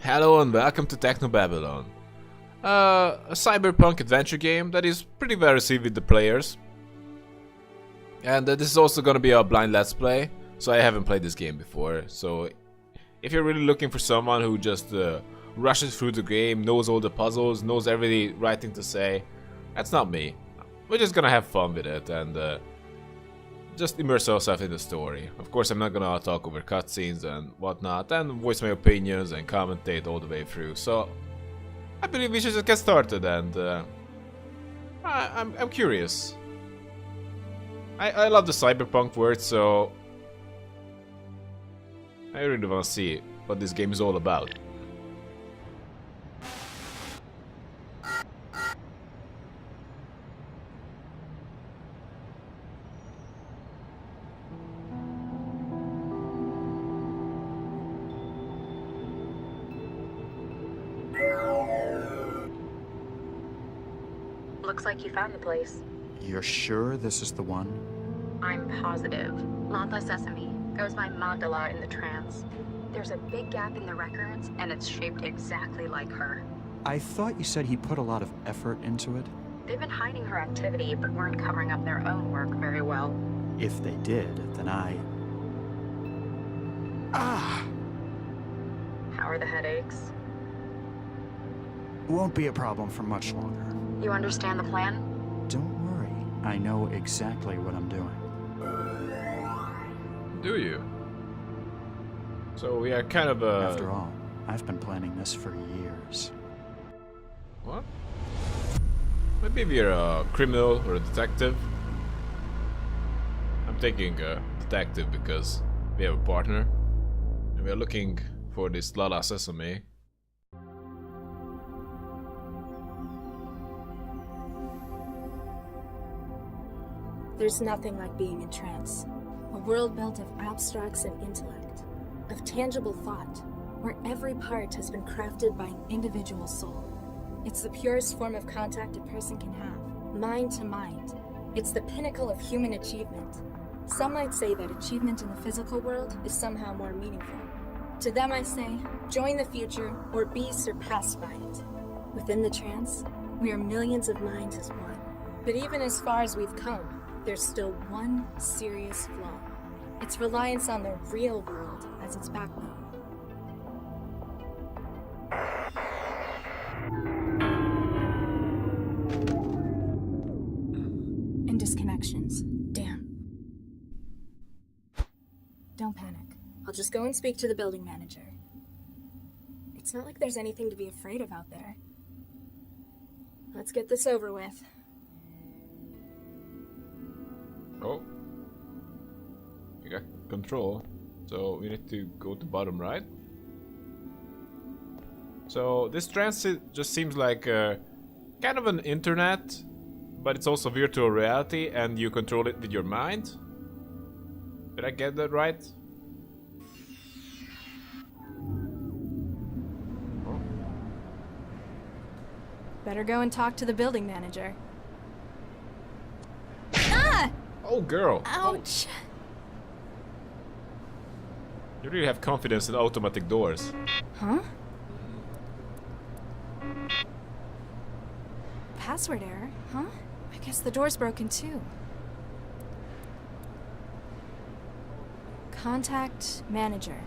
Hello and welcome to Technobabylon, a cyberpunk adventure game that is pretty well received with the players. And this is also gonna be a blind let's play, so I haven't played this game before. So if you're really looking for someone who just rushes through the game, knows all the puzzles, knows every right thing to say, that's not me. We're just gonna have fun with it and just immerse ourselves in the story. Of course, I'm not gonna talk over cutscenes and whatnot, and voice my opinions and commentate all the way through. So I believe we should just get started, and I'm curious. I love the cyberpunk word, so I really want to see what this game is all about. Looks like you found the place. You're sure this is the one? I'm positive. Latha Sesame goes by Mandala in the Trance. There's a big gap in the records, and it's shaped exactly like her. I thought you said he put a lot of effort into it. They've been hiding her activity, but weren't covering up their own work very well. If they did, then How are the headaches? won't be a problem for much longer. You understand the plan? Don't worry, I know exactly what I'm doing. Do you? So we are kind of After all, I've been planning this for years. What? Maybe we're a criminal or a detective. I'm taking a detective because we have a partner. And we are looking for this Latha Sesame. There's nothing like being in trance. A world built of abstracts and intellect, of tangible thought, where every part has been crafted by an individual soul. It's the purest form of contact a person can have, mind to mind. It's the pinnacle of human achievement. Some might say that achievement in the physical world is somehow more meaningful. To them I say, join the future or be surpassed by it. Within the trance, we are millions of minds as one. But even as far as we've come, there's still one serious flaw. Its reliance on the real world as its backbone. And disconnections. Damn. Don't panic. I'll just go and speak to the building manager. It's not like there's anything to be afraid of out there. Let's get this over with. Oh. We got control. So we need to go to bottom right. So this transit just seems like kind of an internet, but it's also virtual reality and you control it with your mind. Did I get that right? Oh. Better go and talk to the building manager. Oh, girl. Ouch! You really have confidence in automatic doors. Huh? Password error, huh? I guess the door's broken too. Contact manager.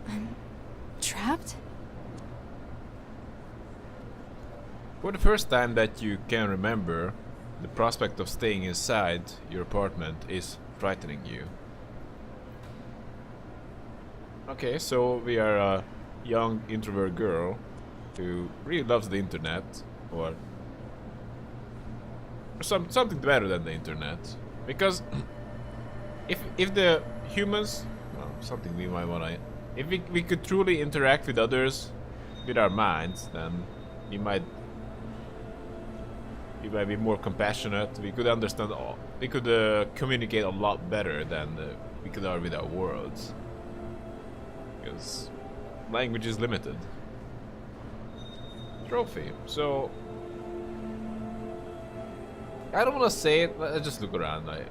I'm trapped? For the first time that you can remember, the prospect of staying inside your apartment is frightening you. Okay, so we are a young introvert girl who really loves the internet, or something better than the internet. Because if the humans, well, something we might wanna, if we could truly interact with others with our minds, then we might be more compassionate. We could understand all. We could communicate a lot better than we could are with our words. Because language is limited. Trophy. So I don't want to say it. I just look around. I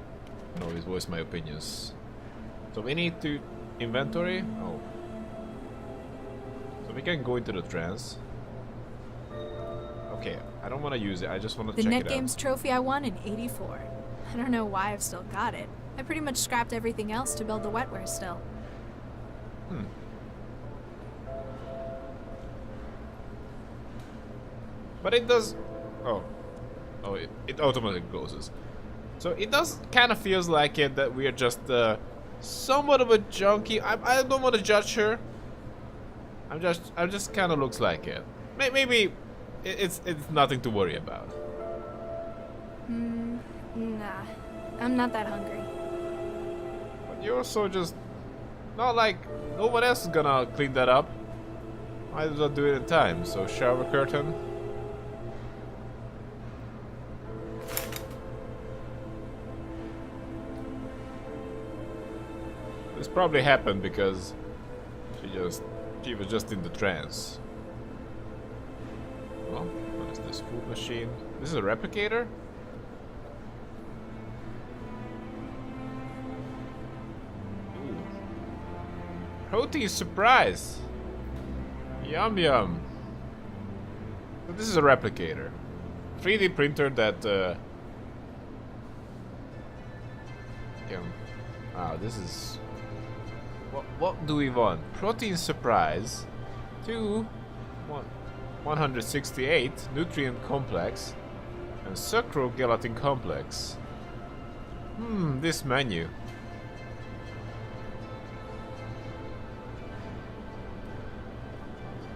can always voice my opinions. So we need to inventory. Oh. So we can go into the trance. Okay, I don't want to use it. I just want to The check Net it Games out. trophy I won in '84. I don't know why I've still got it. I pretty much scrapped everything else to build the wetware still. But it does. Oh, it automatically closes. So it does kind of feels like it that we are just somewhat of a junkie. I don't want to judge her. I'm just kind of looks like it. Maybe it's nothing to worry about. Nah. I'm not that hungry. But you're also just not like no one else is gonna clean that up. Might as well do it in time. So shower curtain. This probably happened because she was just in the trance. Well, what is this food machine? This is a replicator? Ooh. Protein surprise! Yum yum. So this is a replicator. 3D printer that can... Wow, this is... What do we want? Protein surprise. 168 nutrient complex and sucrogelatin complex. This menu.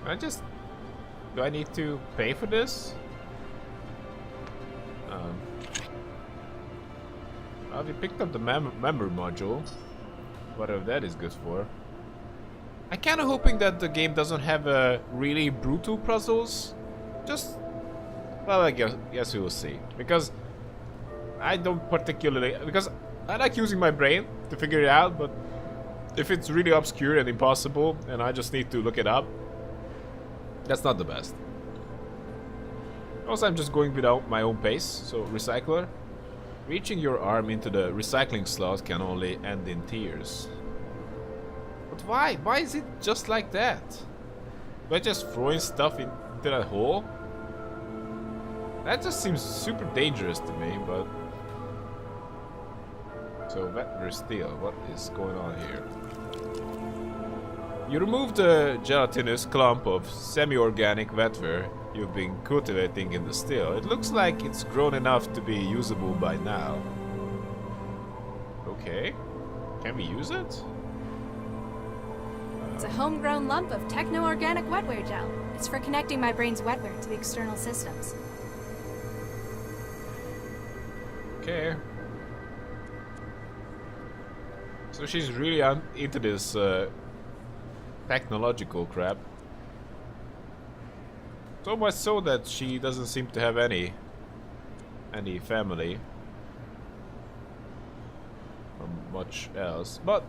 Do I need to pay for this? Well, we picked up the member module. Whatever that is good for. I'm kind of hoping that the game doesn't have really brutal puzzles. Well, I guess we will see. Because I don't particularly... Because I like using my brain to figure it out, but if it's really obscure and impossible, and I just need to look it up, that's not the best. Also, I'm just going without my own pace, so recycler. Reaching your arm into the recycling slot can only end in tears. But why? Why is it just like that? Am I just throwing stuff into that hole? That just seems super dangerous to me, but... So, wetware steel, what is going on here? You remove the gelatinous clump of semi-organic wetware you've been cultivating in the steel. It looks like it's grown enough to be usable by now. Okay. Can we use it? It's a homegrown lump of techno-organic wetware gel. It's for connecting my brain's wetware to the external systems. Okay. So she's really into this technological crap. So much so that she doesn't seem to have any family or much else. But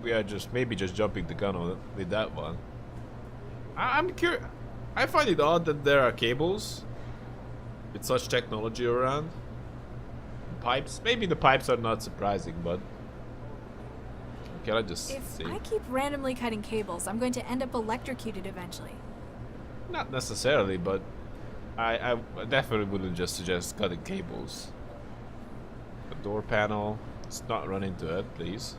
we are maybe just jumping the gun on it with that one. I'm curious. I find it odd that there are cables with such technology around. Pipes. Maybe the pipes are not surprising, but can I just see? If I keep randomly cutting cables, I'm going to end up electrocuted eventually. Not necessarily, but I definitely wouldn't just suggest cutting cables. The door panel. Let's not run into it, please.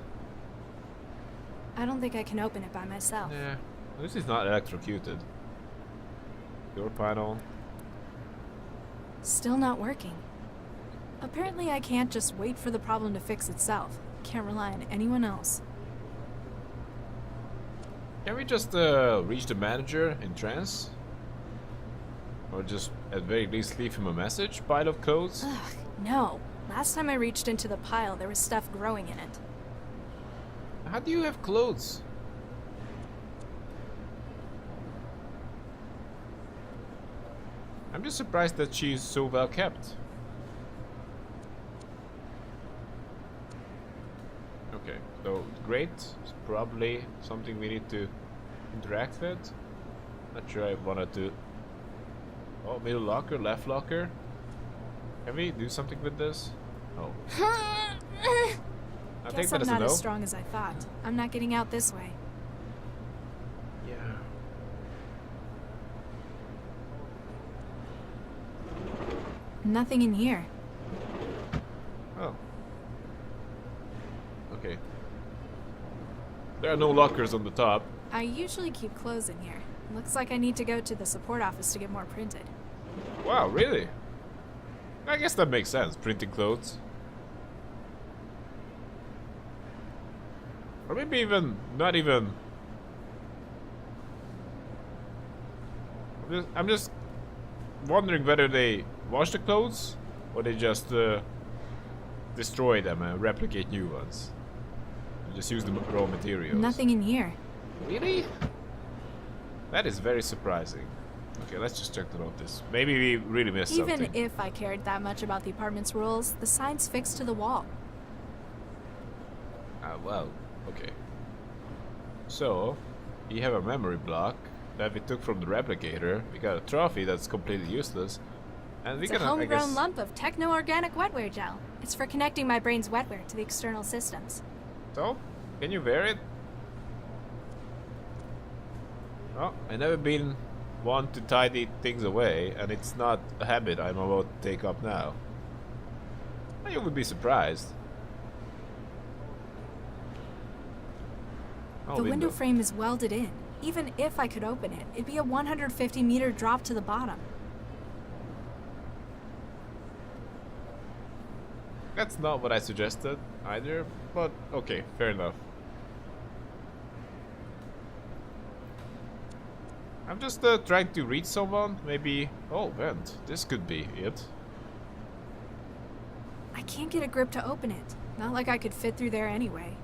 I don't think I can open it by myself. Yeah, this is not electrocuted. Door panel. Still not working. Apparently I can't just wait for the problem to fix itself. Can't rely on anyone else. Can we just reach the manager in Trance? Or just at very least leave him a message? Pile of codes? Ugh, no. Last time I reached into the pile, there was stuff growing in it. How do you have clothes? I'm just surprised that she's so well kept. Okay, so great. It's probably something we need to interact with. Not sure I wanted to. Oh, middle locker, left locker. Can we do something with this? Oh. I think Guess that I'm is a not no. as strong as I thought. I'm not getting out this way. Yeah. Nothing in here. Oh. Okay. There are no lockers on the top. I usually keep clothes in here. Looks like I need to go to the support office to get more printed. Wow, really? I guess that makes sense, printing clothes. Or maybe even, not even... I'm just wondering whether they wash the clothes or they just destroy them and replicate new ones. And just use the raw materials. Nothing in here. Really? That is very surprising. Okay, let's just check the notice. Maybe we really missed Even something. if I cared that much about the apartment's rules, the sign's fixed to the wall. Ah, well, okay. So, we have a memory block that we took from the replicator. We got a trophy that's completely useless. And we It's can, a I homegrown guess... lump of techno-organic wetware gel. It's for connecting my brain's wetware to the external systems. So, can you wear it? Oh, I never been one to tidy things away, and it's not a habit I'm about to take up now. You would be surprised. Oh, The window frame is welded in. Even if I could open it, it'd be a 150-meter drop to the bottom. That's not what I suggested either, but okay, fair enough. I'm just trying to reach someone, maybe... Oh, vent. This could be it. I can't get a grip to open it. Not like I could fit through there anyway.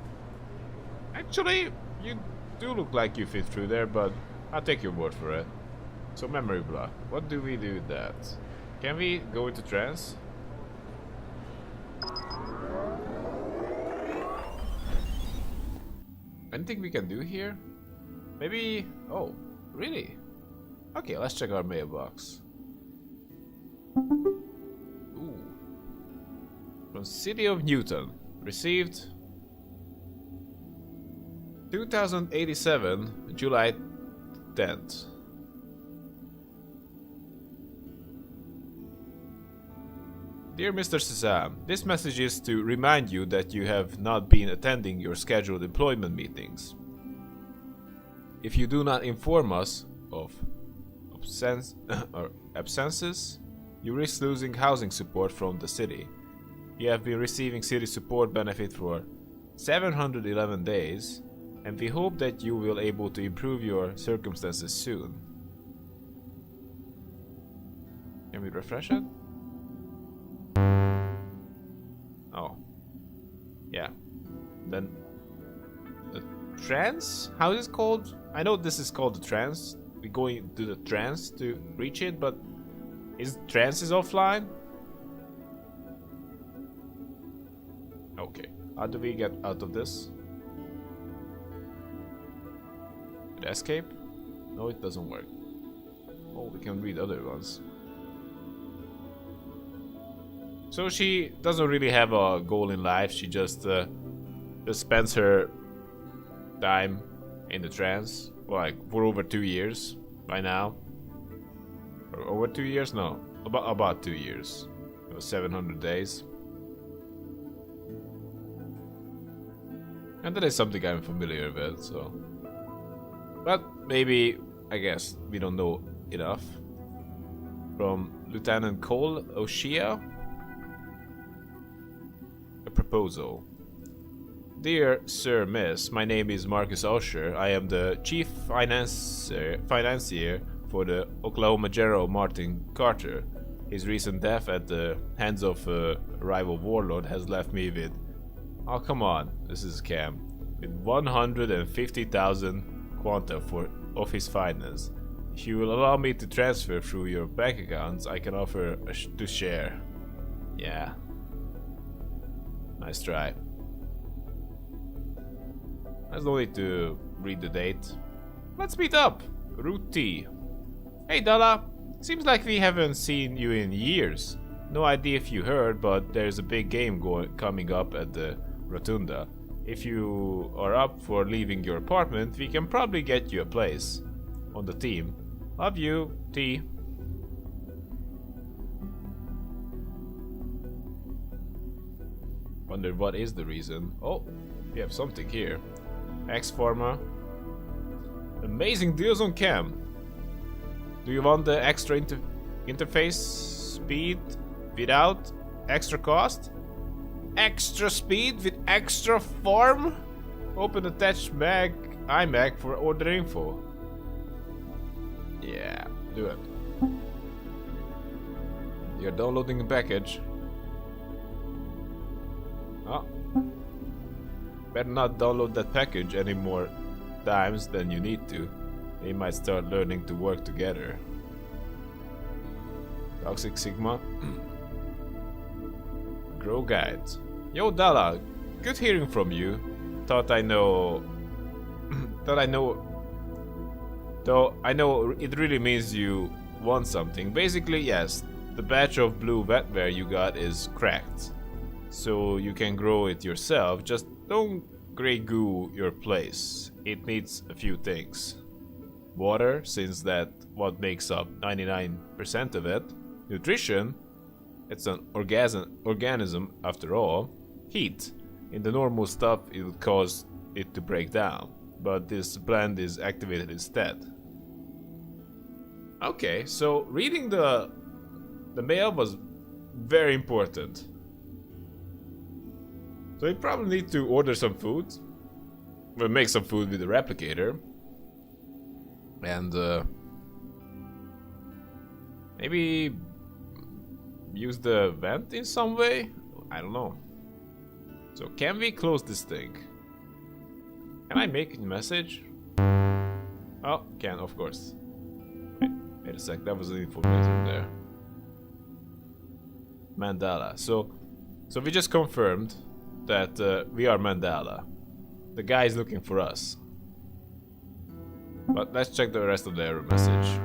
Actually, you do look like you fit through there, but I'll take your word for it. So, memory block. What do we do with that? Can we go into trance? Anything we can do here? Maybe... Oh, really? Okay, let's check our mailbox. Ooh. From City of Newton. Received 2087, July 10th. Dear Mr. Sesame, this message is to remind you that you have not been attending your scheduled employment meetings. If you do not inform us of absences, you risk losing housing support from the city. You have been receiving city support benefit for 711 days, and we hope that you will able to improve your circumstances soon. Can we refresh it? Oh. Yeah. Then the trance? How is it called? I know this is called the trance. We're going to the trance to reach it, but is trance is offline? Okay. How do we get out of this? Escape? No, it doesn't work. Oh, we can read other ones. So she doesn't really have a goal in life. She just spends her time in the trance, like for over 2 years by now. Or over 2 years? No, about 2 years. It was 700 days. And that is something I'm familiar with, so. But maybe, I guess, we don't know enough. From Lieutenant Cole O'Shea. A proposal. Dear Sir Miss, my name is Marcus Osher. I am the chief financier for the Oklahoma General Martin Carter. His recent death at the hands of a rival warlord has left me with... Oh, come on, this is a scam. With 150,000 quanta of his finance. If you will allow me to transfer through your bank accounts, I can offer to share. Yeah. Nice try. There's no need to read the date. Let's meet up. Route T. Hey Dala. Seems like we haven't seen you in years. No idea if you heard, but there's a big game coming up at the Rotunda. If you are up for leaving your apartment, we can probably get you a place on the team. Love you, T. Wonder what is the reason. Oh, we have something here. X Pharma. Amazing deals on cam. Do you want the extra interface speed without extra cost? Extra speed with extra form? Open attached iMac for order info. Yeah, do it. You're downloading the package. Oh. Better not download that package any more times than you need to. They might start learning to work together. Toxic Sigma. Grow guides. Yo Dala, good hearing from you. Though I know it really means you want something. Basically, yes, the batch of blue wetware you got is cracked. So you can grow it yourself, just don't grey goo your place. It needs a few things. Water, since that's what makes up 99% of it. Nutrition, it's an organism after all. Heat, in the normal stuff it would cause it to break down, but this blend is activated instead. Okay, so reading the mail was very important. So you probably need to order some food. We'll make some food with the replicator. And maybe use the vent in some way? I don't know. So can we close this thing? Can I make a message? Oh, can, of course. Wait a sec, that was an information there. Mandala. So we just confirmed that we are Mandala. The guy is looking for us. But let's check the rest of the error message.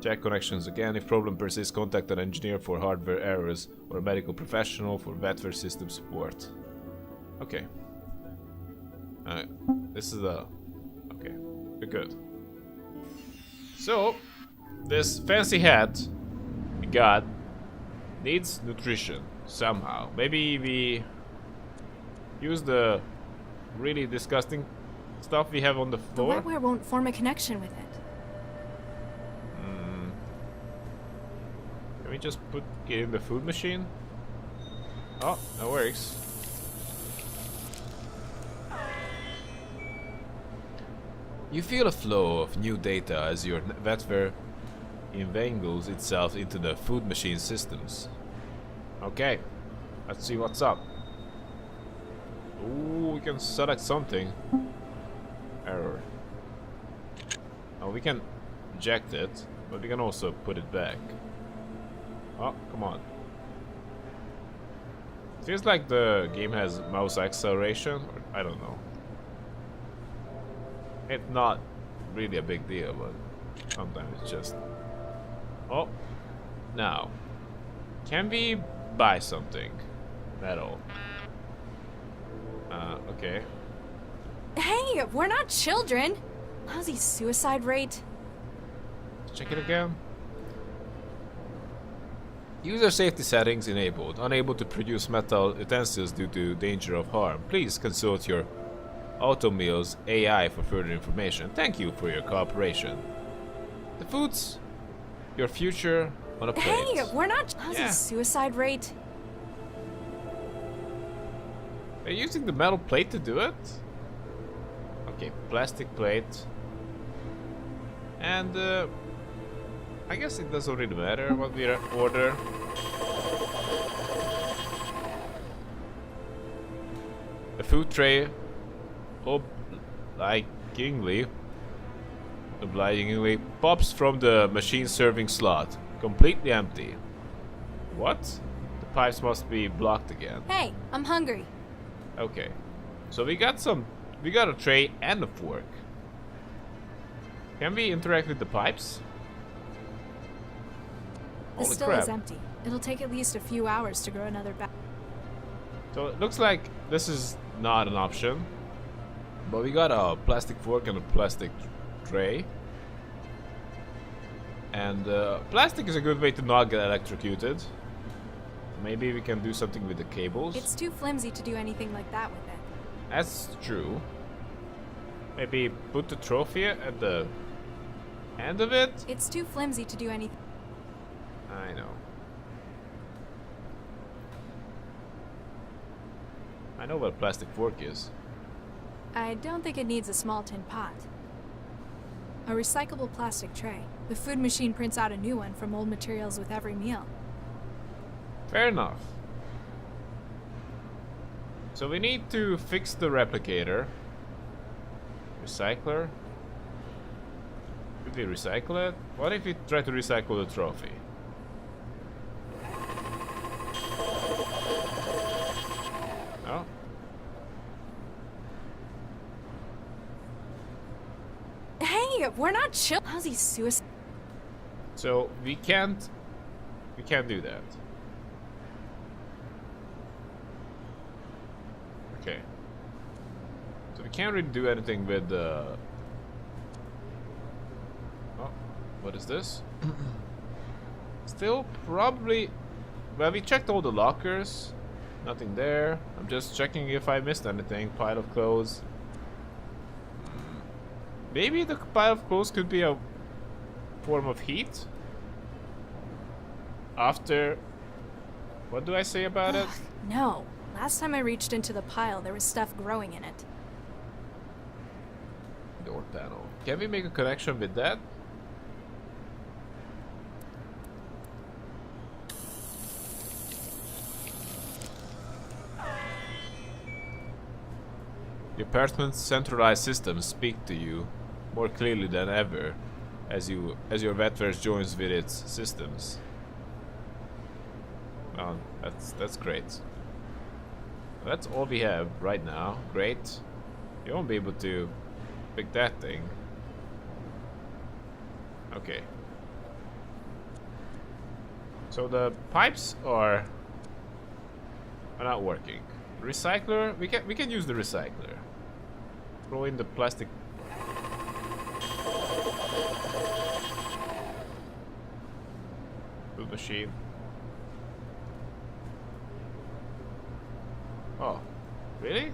Check connections again. If problem persists, contact an engineer for hardware errors or a medical professional for wetware system support. Okay. This is the... Okay, we're good. So, this fancy hat we got needs nutrition somehow. Maybe we use the really disgusting stuff we have on the floor. The wetware won't form a connection with it. Can we just put it in the food machine? Oh, that works. You feel a flow of new data as your wetware invangles itself into the food machine systems. Okay, let's see what's up. Ooh, we can select something. Error. Oh, we can eject it, but we can also put it back. Oh, come on. Feels like the game has mouse acceleration, or I don't know. It's not really a big deal, but sometimes it's just... Oh, now. Can we buy something? Metal. Okay. Hey, we're not children! Lousy suicide rate. Check it again. User safety settings enabled. Unable to produce metal utensils due to danger of harm. Please consult your Automil's AI for further information. Thank you for your cooperation. The food's your future on a plate. Hey, we're not... Lousy suicide rate. Are you using the metal plate to do it? Okay, plastic plate. And I guess it doesn't really matter what we order. A food tray obligingly pops from the machine serving slot, completely empty. What? The pipes must be blocked again. Hey, I'm hungry. Okay, so we got a tray and a fork. Can we interact with the pipes? The Holy still crap. is empty. It'll take at least a few hours to grow another batch. So it looks like this is not an option. But we got a plastic fork and a plastic tray. And plastic is a good way to not get electrocuted. Maybe we can do something with the cables. It's too flimsy to do anything like that with it. That's true. Maybe put the trophy at the end of it? It's too flimsy to do anything. I know. I know what a plastic fork is. I don't think it needs a small tin pot. A recyclable plastic tray. The food machine prints out a new one from old materials with every meal. Fair enough. So we need to fix the replicator. Recycler. Could we recycle it? What if we try to recycle the trophy? No? Hey, we're not chill. How's he suicide? So we can't do that. Okay. So we can't really do anything with the... Oh, what is this? Still probably... Well, we checked all the lockers. Nothing there. I'm just checking if I missed anything. Pile of clothes. Maybe the pile of clothes could be a form of heat? After... What do I say about it? No. Last time I reached into the pile, there was stuff growing in it. Door panel. Can we make a connection with that? The apartment's centralized systems speak to you more clearly than ever as your Wetverse joins with its systems. Oh, that's great. That's all we have right now. Great. You won't be able to pick that thing. Okay. So the pipes are not working. Recycler, we can use the recycler. Throw in the plastic. Food machine. Oh, really?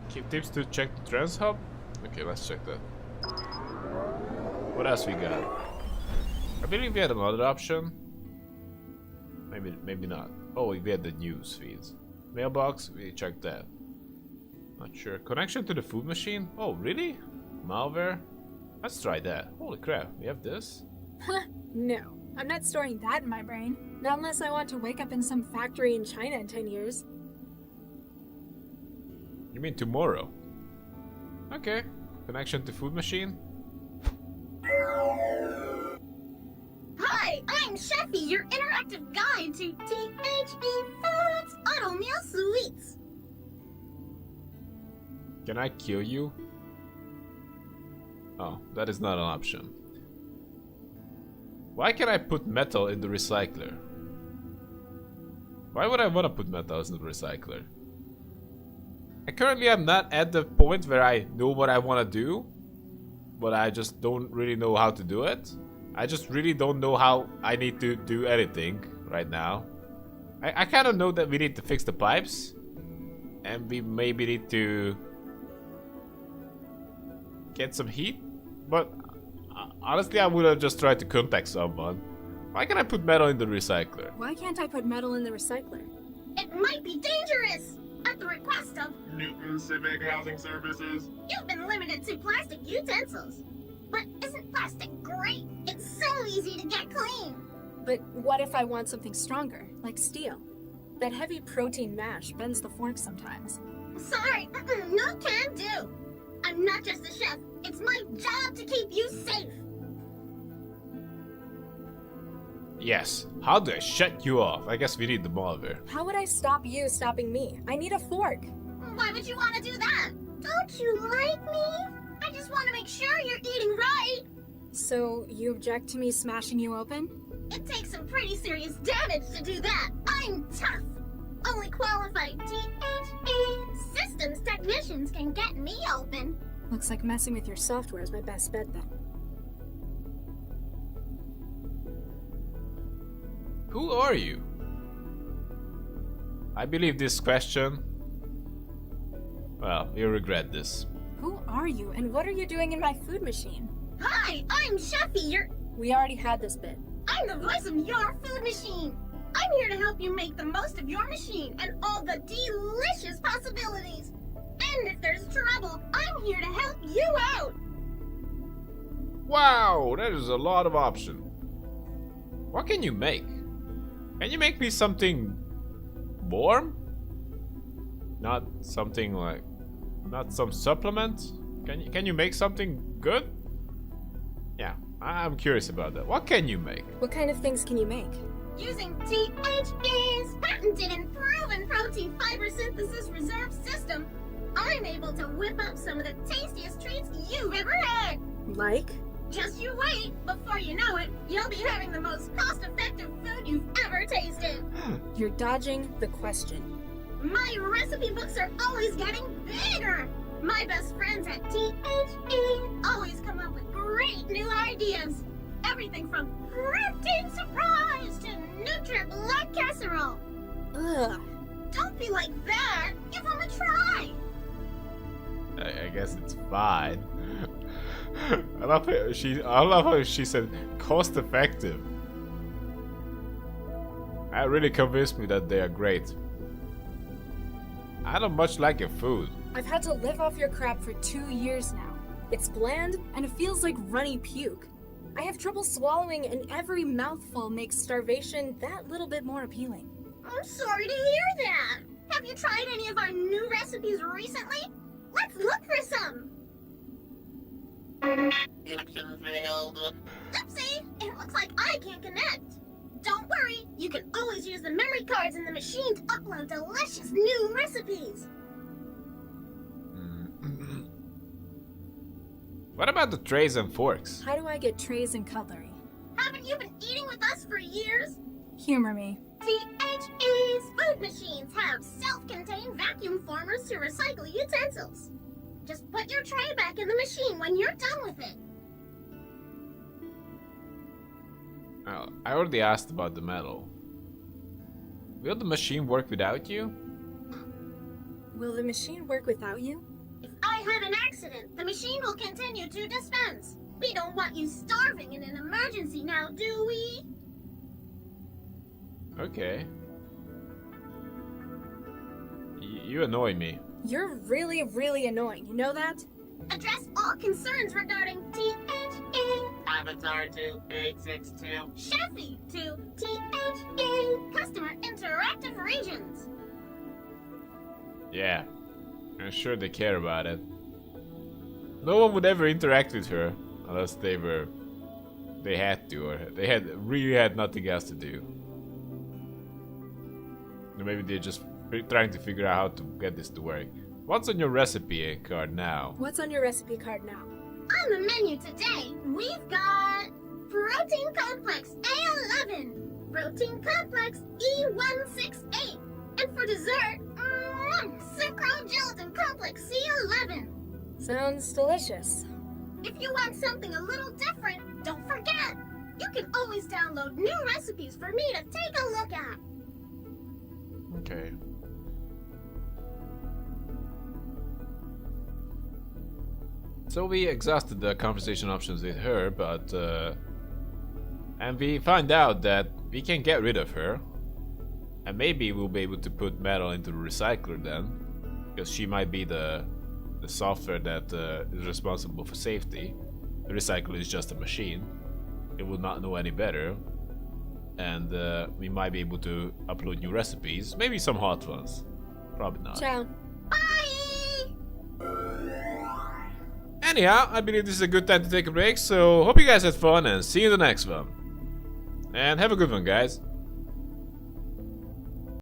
Keep tips to check the Trance hub? Okay, let's check that. What else we got? I believe we had another option. Maybe not. Oh, we had the news feeds. Mailbox, we checked that. Not sure. Connection to the food machine? Oh, really? Malware? Let's try that. Holy crap, we have this? Huh? No. I'm not storing that in my brain. Not unless I want to wake up in some factory in China in 10 years. You mean tomorrow? Okay. Connection to food machine? Hi, I'm Chefy, your interactive guide to THB Foods Auto Meal Sweets. Can I kill you? Oh, that is not an option. Why can I put metal in the recycler? Why would I want to put metals in the recycler? I currently am not at the point where I know what I want to do, but I just don't really know how to do it. I just really don't know how I need to do anything right now. I kind of know that we need to fix the pipes, and we maybe need to get some heat, but honestly I would have just tried to contact someone. Why can't I put metal in the recycler? Why can't I put metal in the recycler? It might be dangerous. At the request of Newton Civic Housing Services. You've been limited to plastic utensils. But isn't plastic great? It's so easy to get clean. But what if I want something stronger, like steel? That heavy protein mash bends the fork sometimes. Sorry, no can do. I'm not just a chef. It's my job to keep you safe. Yes. How do I shut you off? I guess we need the malware. How would I stop you stopping me? I need a fork. Why would you want to do that? Don't you like me? I just want to make sure you're eating right. So, you object to me smashing you open? It takes some pretty serious damage to do that. I'm tough. Only qualified THE systems technicians can get me open. Looks like messing with your software is my best bet then. Who are you? I believe this question... Well, you'll regret this. Who are you and what are you doing in my food machine? Hi, I'm Sheffy. We already had this bit. I'm the voice of your food machine. I'm here to help you make the most of your machine and all the delicious possibilities. And if there's trouble, I'm here to help you out. Wow, that is a lot of option. What can you make? Can you make me something warm? Not something like... Not some supplement? Can you make something good? Yeah, I'm curious about that. What can you make? What kind of things can you make? Using THE's patented and proven protein fiber synthesis reserve system, I'm able to whip up some of the tastiest treats you've ever had. Like? Just you wait. Before you know it, you'll be having the most cost-effective food you've ever tasted. You're dodging the question. My recipe books are always getting bigger. My best friends at THE always come up with great new ideas. Everything from protein surprise to Nutri-Blood casserole. Ugh. Don't be like that. Give them a try. I guess it's fine. I love how she said cost effective. That really convinced me that they are great. I don't much like your food. I've had to live off your crap for 2 years now. It's bland and it feels like runny puke. I have trouble swallowing and every mouthful makes starvation that little bit more appealing. I'm sorry to hear that. Have you tried any of our new recipes recently? Let's look for some. Oopsie, it looks like I can't connect. Don't worry, you can always use the memory cards in the machine to upload delicious new recipes. What about the trays and forks? How do I get trays and cutlery? Haven't you been eating with us for years? Humor me. THE's food machines have self-contained vacuum formers to recycle utensils. Just put your tray back in the machine when you're done with it. Oh, I already asked about the metal. Will the machine work without you? Will the machine work without you? If I have an accident, the machine will continue to dispense. We don't want you starving in an emergency now, do we? Okay. You annoy me. You're really, really annoying, you know that? Address all concerns regarding THE. Avatar to 862. Sheffy to THE Customer Interactive Regions. Yeah, I'm sure they care about it. No one would ever interact with her unless they had to, or they really had nothing else to do. Or maybe they're just trying to figure out how to get this to work. What's on your recipe card now? What's on your recipe card now? On the menu today, we've got Protein Complex A11, Protein Complex E168, and for dessert, Sucrose Gelatin Complex C11. Sounds delicious. If you want something a little different, don't forget, you can always download new recipes for me to take a look at. Okay. So we exhausted the conversation options with her, but and we find out that we can get rid of her, and maybe we'll be able to put metal into the recycler then, because she might be the software that is responsible for safety. The recycler is just a machine; it will not know any better, and we might be able to upload new recipes, maybe some hot ones. Probably not. Ciao. Bye! Anyhow, I believe this is a good time to take a break, so hope you guys had fun and see you in the next one. And have a good one, guys.